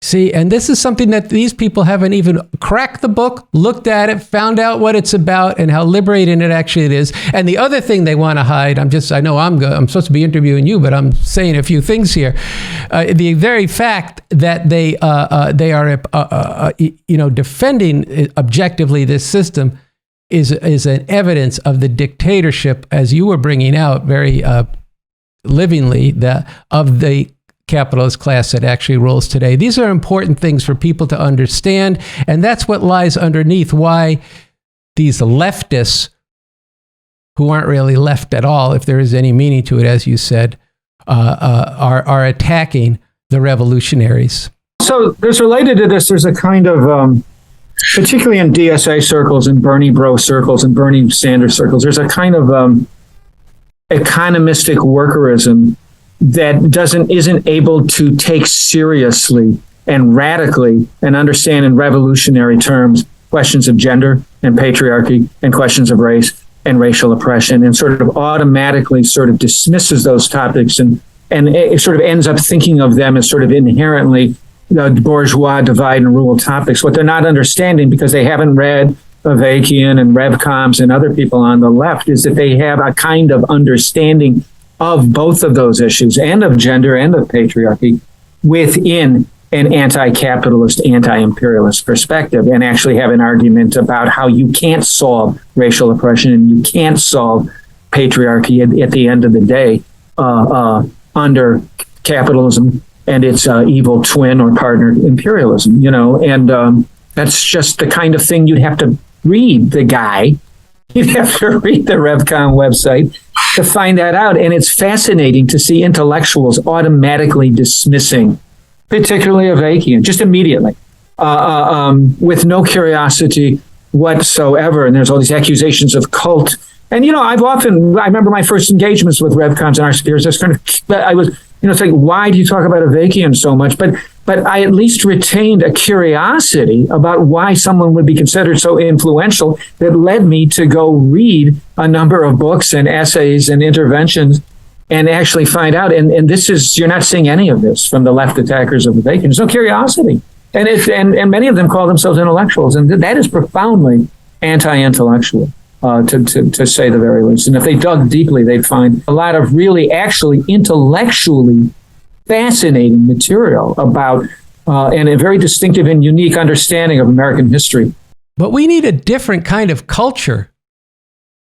See, and this is something that these people haven't even cracked the book, looked at it, found out what it's about and how liberating it actually is. And the other thing they want to hide, I'm supposed to be interviewing you, but I'm saying a few things here. The very fact that they are defending objectively this system is an evidence of the dictatorship, as you were bringing out very livingly, of the capitalist class that actually rules today. These are important things for people to understand, and that's what lies underneath why these leftists, who aren't really left at all, if there is any meaning to it, as you said, are attacking the revolutionaries. So there's related to this, there's a kind of, particularly in DSA circles and Bernie Bro circles and Bernie Sanders circles, there's a kind of economistic workerism that isn't able to take seriously and radically and understand in revolutionary terms questions of gender and patriarchy and questions of race and racial oppression, and sort of automatically sort of dismisses those topics and it sort of ends up thinking of them as sort of inherently bourgeois divide and rule topics. What they're not understanding, because they haven't read Avakian and Revcoms and other people on the left, is that they have a kind of understanding of both of those issues, and of gender and of patriarchy, within an anti-capitalist, anti-imperialist perspective, and actually have an argument about how you can't solve racial oppression and you can't solve patriarchy at the end of the day under capitalism and its evil twin or partner imperialism, and that's just the kind of thing you'd have to read the guy. You'd have to read the RevCon website to find that out. And it's fascinating to see intellectuals automatically dismissing, particularly Avakian, just immediately, with no curiosity whatsoever. And there's all these accusations of cult. And, I remember my first engagements with RevCons and our spheres. It's like, why do you talk about Avakian so much? But I at least retained a curiosity about why someone would be considered so influential that led me to go read a number of books and essays and interventions and actually find out. And you're not seeing any of this from the left attackers of Avakian. There's no curiosity. And many of them call themselves intellectuals. And that is profoundly anti-intellectual. To say the very least. And if they dug deeply, they'd find a lot of really actually intellectually fascinating material about and a very distinctive and unique understanding of American history. But we need a different kind of culture.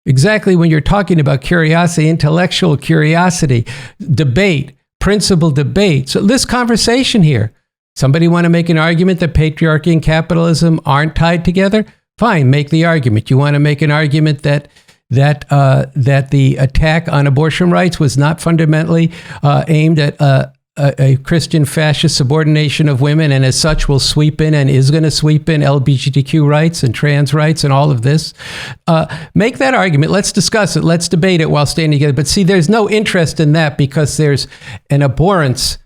Exactly when you're talking about curiosity, intellectual curiosity, debate, principled debate. So this conversation here, somebody want to make an argument that patriarchy and capitalism aren't tied together? Fine, make the argument. You want to make an argument that the attack on abortion rights was not fundamentally aimed at a Christian fascist subordination of women, and as such will sweep in and is going to sweep in LGBTQ rights and trans rights and all of this. Make that argument. Let's discuss it. Let's debate it while standing together. But see, there's no interest in that because there's an abhorrence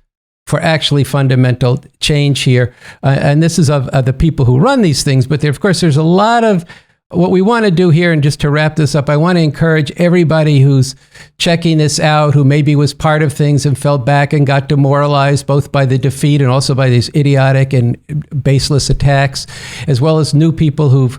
for actually fundamental change here. And this is of the people who run these things. But of course, there's a lot of what we want to do here. And just to wrap this up, I want to encourage everybody who's checking this out, who maybe was part of things and fell back and got demoralized both by the defeat and also by these idiotic and baseless attacks, as well as new people who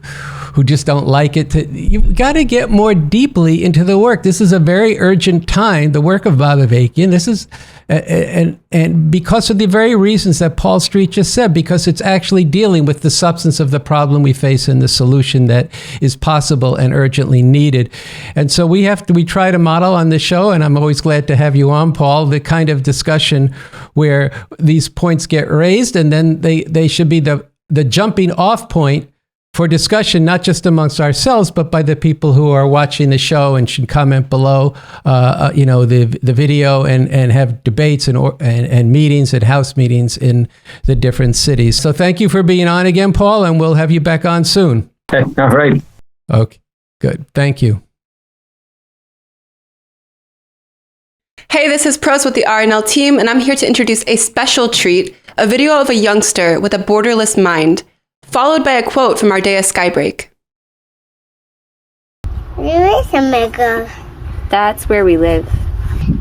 just don't like it. You've got to get more deeply into the work. This is a very urgent time, the work of Bob Avakian. This is, and because of the very reasons that Paul Street just said, because it's actually dealing with the substance of the problem we face and the solution that is possible and urgently needed. And so we try to model on this show, and I'm always glad to have you on, Paul, the kind of discussion where these points get raised, and then they should be the jumping off point for discussion, not just amongst ourselves, but by the people who are watching the show and should comment below, the video and have debates and meetings and house meetings in the different cities. So thank you for being on again, Paul, and we'll have you back on soon. Okay, all right. Okay, good. Thank you. Hey, this is Pros with the RNL team, and I'm here to introduce a special treat, a video of a youngster with a borderless mind, followed by a quote from our day of Skybreak. Where is America? That's where we live.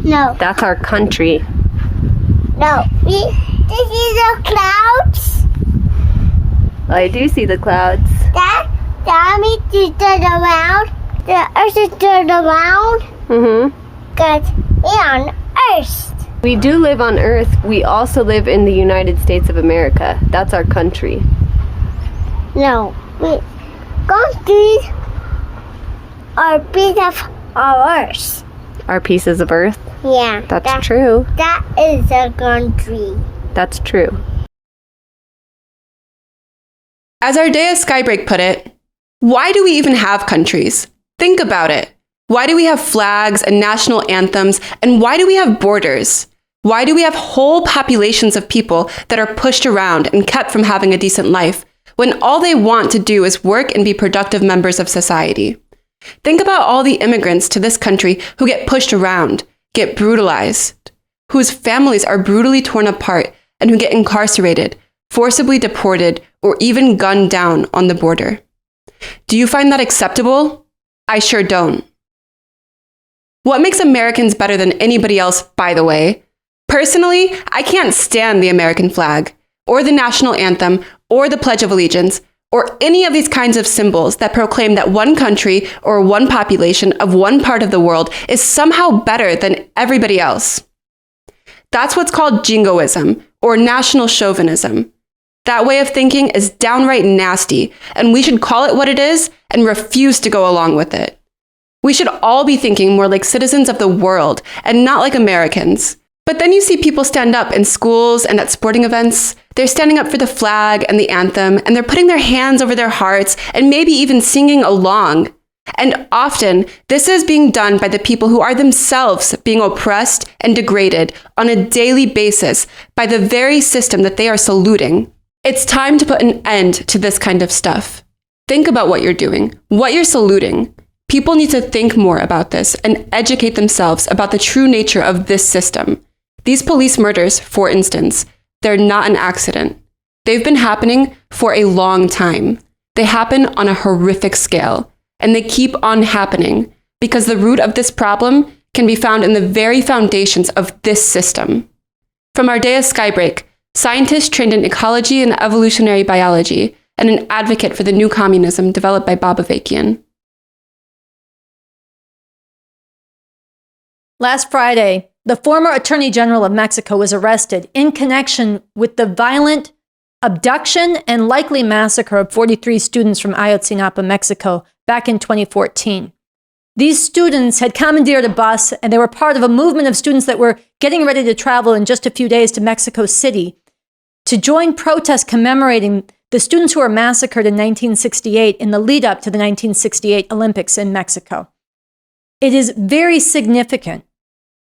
No. That's our country. No. This is the clouds? I do see the clouds. That means to turn around. The earth is turned around. Mm-hmm. Because we're on Earth. We do live on Earth. We also live in the United States of America. That's our country. No, countries are piece of our Earth. Our pieces of Earth? Yeah. That's true. That is a country. That's true. As our day of Skybreak put it, why do we even have countries? Think about it. Why do we have flags and national anthems? And why do we have borders? Why do we have whole populations of people that are pushed around and kept from having a decent life, when all they want to do is work and be productive members of society? Think about all the immigrants to this country who get pushed around, get brutalized, whose families are brutally torn apart, and who get incarcerated, forcibly deported, or even gunned down on the border. Do you find that acceptable? I sure don't. What makes Americans better than anybody else, by the way? Personally, I can't stand the American flag, or the national anthem, or the Pledge of Allegiance, or any of these kinds of symbols that proclaim that one country or one population of one part of the world is somehow better than everybody else. That's what's called jingoism, or national chauvinism. That way of thinking is downright nasty, and we should call it what it is and refuse to go along with it. We should all be thinking more like citizens of the world and not like Americans. But then you see people stand up in schools and at sporting events They're standing up for the flag and the anthem, and they're putting their hands over their hearts and maybe even singing along. And often, this is being done by the people who are themselves being oppressed and degraded on a daily basis by the very system that they are saluting. It's time to put an end to this kind of stuff. Think about what you're doing, what you're saluting. People need to think more about this and educate themselves about the true nature of this system. These police murders, for instance, they're not an accident. They've been happening for a long time. They happen on a horrific scale, and they keep on happening because the root of this problem can be found in the very foundations of this system. From Ardea Skybreak, scientist trained in ecology and evolutionary biology, and an advocate for the new communism developed by Bob Avakian. Last Friday, the former Attorney General of Mexico was arrested in connection with the violent abduction and likely massacre of 43 students from Ayotzinapa, Mexico, back in 2014. These students had commandeered a bus, and they were part of a movement of students that were getting ready to travel in just a few days to Mexico City to join protests commemorating the students who were massacred in 1968 in the lead up to the 1968 Olympics in Mexico. It is very significant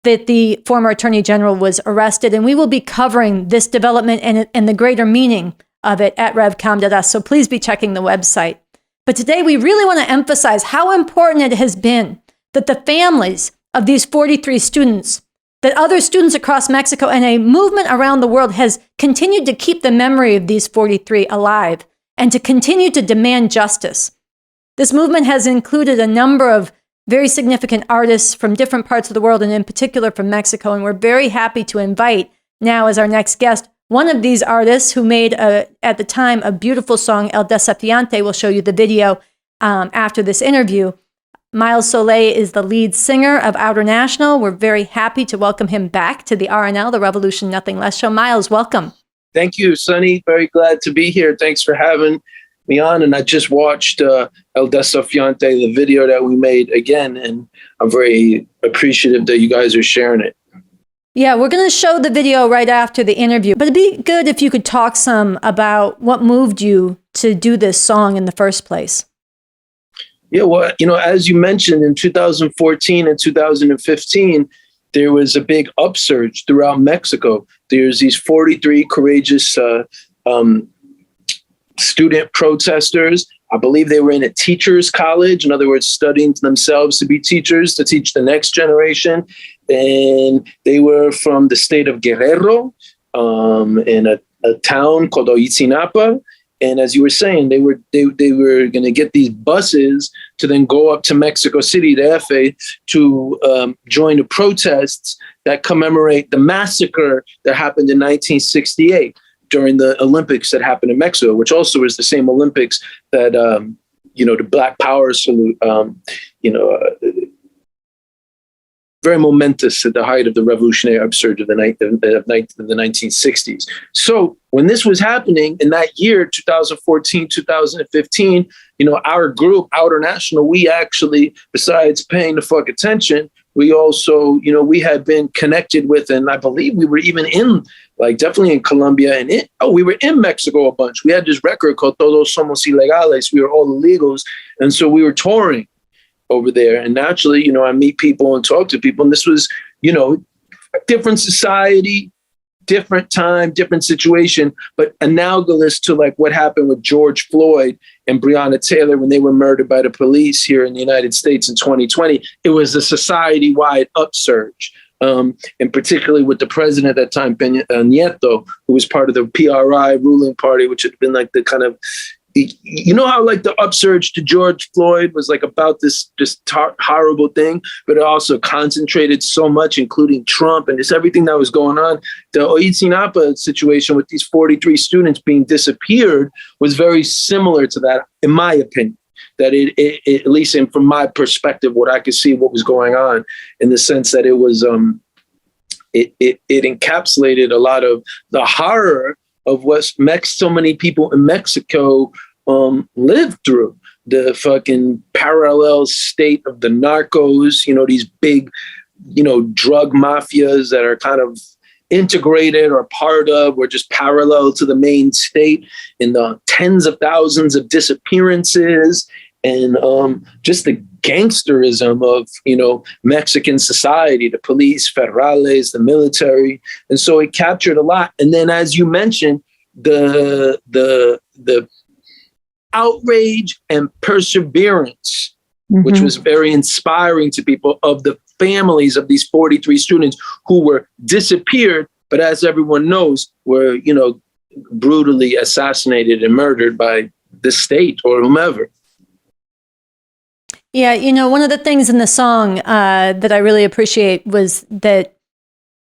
that the former Attorney General was arrested, and we will be covering this development and the greater meaning of it at revcom.us, so please be checking the website. But today we really want to emphasize how important it has been that the families of these 43 students, that other students across Mexico and a movement around the world has continued to keep the memory of these 43 alive and to continue to demand justice. This movement has included a number of very significant artists from different parts of the world, and in particular from Mexico, and we're very happy to invite now as our next guest one of these artists who made, at the time, a beautiful song, El Desafiante. We'll show you the video after this interview. Miles Solay is the lead singer of Outernational. We're very happy to welcome him back to the RNL, the Revolution Nothing Less show. Miles, welcome. Thank you, Sunny. Very glad to be here. Thanks for having me on. And I just watched El Desafiante, the video that we made again, and I'm very appreciative that you guys are sharing it. Yeah, we're going to show the video right after the interview, but it'd be good if you could talk some about what moved you to do this song in the first place. Yeah, well, as you mentioned, in 2014 and 2015, there was a big upsurge throughout Mexico. There's these 43 courageous student protesters. I believe they were in a teacher's college, in other words, studying themselves to be teachers, to teach the next generation. And they were from the state of Guerrero, in a town called Ayotzinapa. And as you were saying, they were going to get these buses to then go up to Mexico City, to F.A., to join the protests that commemorate the massacre that happened in 1968 during the Olympics that happened in Mexico, which also is the same Olympics that, the Black Power salute, very momentous at the height of the revolutionary upsurge of the 1960s. So when this was happening in that year, 2014, 2015, our group, Outernational, we actually, besides paying the fuck attention, we also, we had been connected with, and I believe we were even in, definitely in Colombia, and we were in Mexico a bunch. We had this record called Todos Somos Ilegales. We were all illegals. And so we were touring over there. And naturally, I meet people and talk to people. And this was, different society, different time, different situation, but analogous to what happened with George Floyd and Breonna Taylor when they were murdered by the police here in the United States in 2020. It was a society-wide upsurge. And particularly with the president at that time, Peña Nieto, who was part of the PRI ruling party, which had been the kind of, how the upsurge to George Floyd was about this horrible thing, but it also concentrated so much, including Trump and just everything that was going on. The Ayotzinapa situation with these 43 students being disappeared was very similar to that, in my opinion. That it at least from my perspective, what I could see what was going on, in the sense that it was it encapsulated a lot of the horror of what so many people in Mexico lived through. The fucking parallel state of the narcos, these big, drug mafias that are kind of, integrated or part of or just parallel to the main state, in the tens of thousands of disappearances, and just the gangsterism of, Mexican society, the police, federales, the military. And so it captured a lot. And then, as you mentioned, the outrage and perseverance, which was very inspiring to people, of the families of these 43 students who were disappeared, but as everyone knows, were, brutally assassinated and murdered by the state or whomever. Yeah, one of the things in the song that I really appreciate was that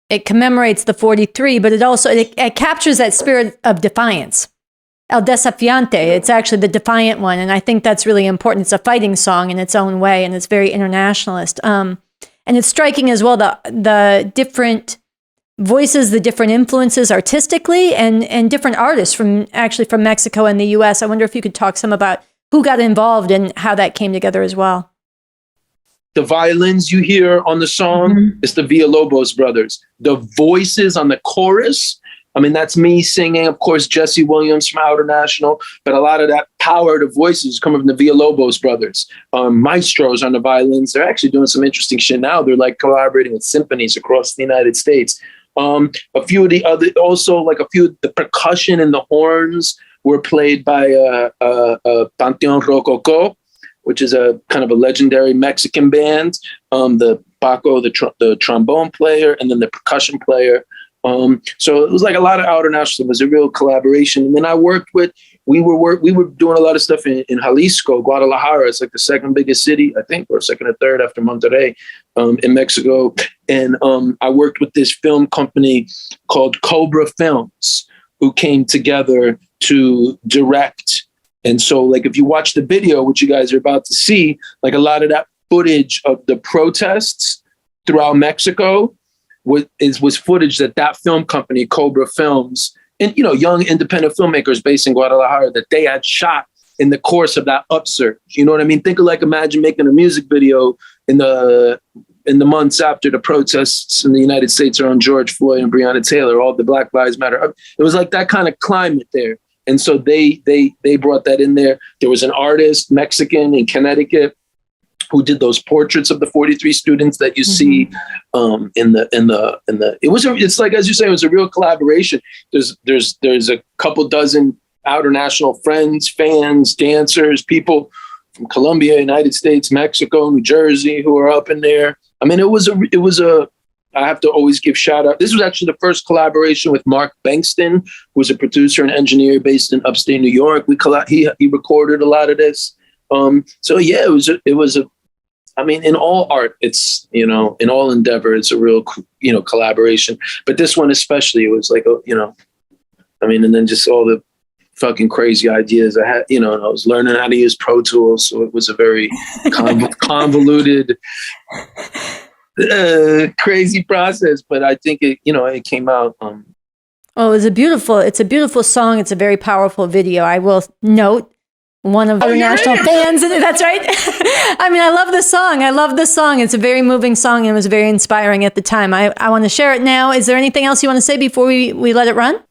it commemorates the 43, but it captures that spirit of defiance. El Desafiante, it's actually the defiant one, and I think that's really important. It's a fighting song in its own way, and it's very internationalist. And it's striking as well, the different voices, the different influences artistically, and different artists from Mexico and the U.S. I wonder if you could talk some about who got involved and how that came together as well. The violins you hear on the song is the Villalobos brothers. The voices on the chorus, that's me singing, of course, Jesse Williams from Outernational, but a lot of that power to voices coming from the Villalobos brothers. Maestros on the violins. They're actually doing some interesting shit now. They're like collaborating with symphonies across the United States. A few of the percussion and the horns were played by Panteon Rococo, which is a kind of a legendary Mexican band. The Paco, the trombone player, and then the percussion player. So it was like a lot of Outernational. It was a real collaboration. And then we were doing a lot of stuff in Jalisco, Guadalajara. It's like the second biggest city, I think, or second or third after Monterrey, in Mexico. And I worked with this film company called Cobra Films, who came together to direct. And so, like, if you watch the video, which you guys are about to see, like, a lot of that footage of the protests throughout Mexico was footage that film company, Cobra Films, and, young independent filmmakers based in Guadalajara, that they had shot in the course of that upsurge. You know what I mean? Imagine making a music video in the months after the protests in the United States around George Floyd and Breonna Taylor, all the Black Lives Matter. It was like that kind of climate there. And so they brought that in there. There was an artist, Mexican in Connecticut, who did those portraits of the 43 students that you see it's like, as you say, it was a real collaboration. There's a couple dozen Outernational friends, fans, dancers, people from Colombia, United States, Mexico, New Jersey, who are up in there. I have to always give shout out. This was actually the first collaboration with Mark Bankston, who's a producer and engineer based in upstate New York. He recorded a lot of this. In all art, it's, in all endeavor, it's a real, collaboration. But this one especially, it was like, and then just all the fucking crazy ideas I had, and I was learning how to use Pro Tools. So it was a very convoluted, crazy process. But I think it came out. It's a beautiful song. It's a very powerful video. I will note, one of our national fans. That's right. I love the song. It's a very moving song, and it was very inspiring at the time. I want to share it now. Is there anything else you want to say before we let it run?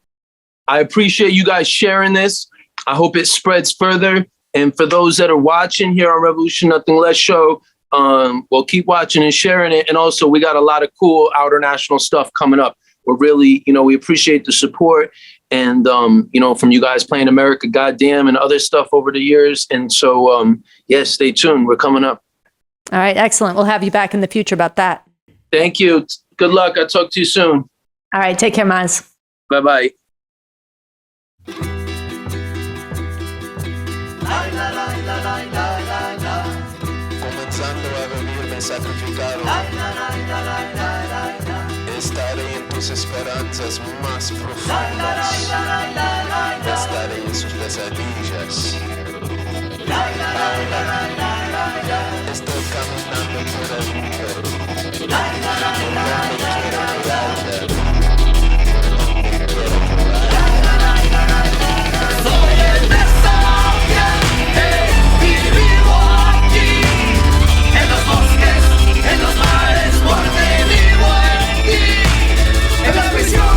I appreciate you guys sharing this. I hope it spreads further. And for those that are watching here on Revolution Nothing Less show, well, keep watching and sharing it. And also, we got a lot of cool Outernational stuff coming up. We're really, we appreciate the support. And, from you guys playing America Goddamn and other stuff over the years. And so, stay tuned. We're coming up. All right. Excellent. We'll have you back in the future about that. Thank you. Good luck. I'll talk to you soon. All right. Take care, Miles. Bye-bye. Estaré en tus esperanzas más profundas. Estaré en sus pesadillas. Estoy caminando por el mundo. Soy el desafiante y vivo aquí. En los bosques, en los mares, porque vivo en ti. En la prisión.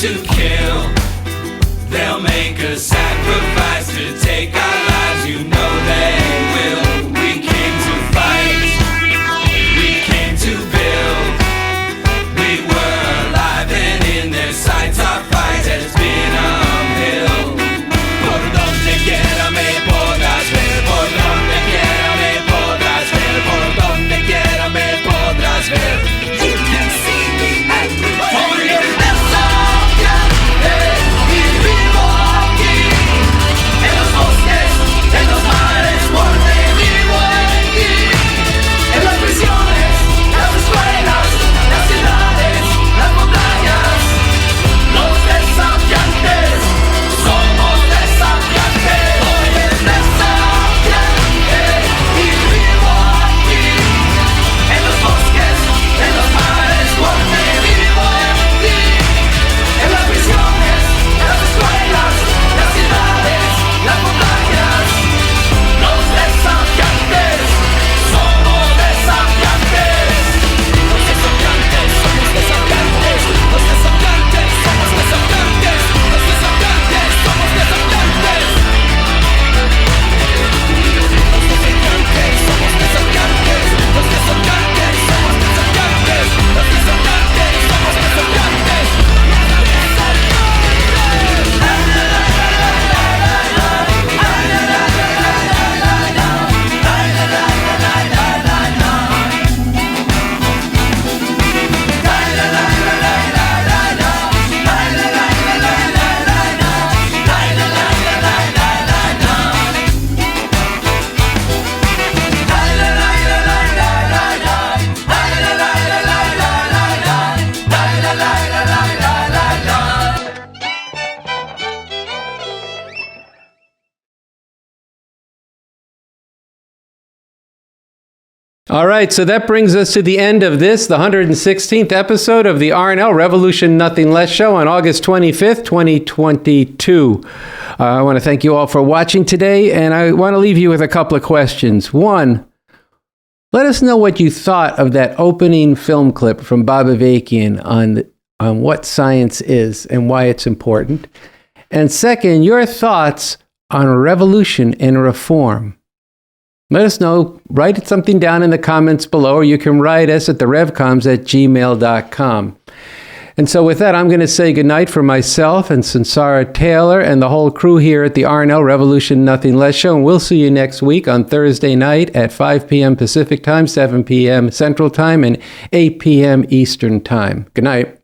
to kill. They'll make a sacrifice to take our lives, you know they will. We came to fight, we came to build. We were alive and in their sights our fight has been uphill. Por donde quiera me podrás ver, por donde quiera me podrás ver, por donde quiera me podrás ver. You can see me everywhere. Soy el desafiante y vivo aquí, en los bosques, en los mares, porque vivo aquí, en las prisiones, las escuelas, las ciudades, las montañas. Los desafiantes, somos desafiantes. Soy el desafiante y vivo aquí, en los bosques, en los mares, porque vivo aquí, en las prisiones, las escuelas, las ciudades, las montañas. Los desafiantes, somos desafiantes. Los desafiantes, somos desafiantes. Los desafiantes, somos desafiantes. Los desafiantes, somos desafiantes. Los desafiantes, somos desafiantes. Los desafiantes, somos desafiantes. Los desafiantes, somos desafiantes. All right, so that brings us to the end of this, the 116th episode of the RNL Revolution Nothing Less show on August 25th, 2022. I want to thank you all for watching today, and I want to leave you with a couple of questions. One, let us know what you thought of that opening film clip from Bob Avakian on what science is and why it's important. And second, your thoughts on revolution and reform. Let us know. Write something down in the comments below, or you can write us at therevcoms@gmail.com. And so with that, I'm going to say goodnight for myself and Sunsara Taylor and the whole crew here at the RNL Revolution Nothing Less show. And we'll see you next week on Thursday night at 5 p.m. Pacific Time, 7 p.m. Central Time, and 8 p.m. Eastern Time. Good night.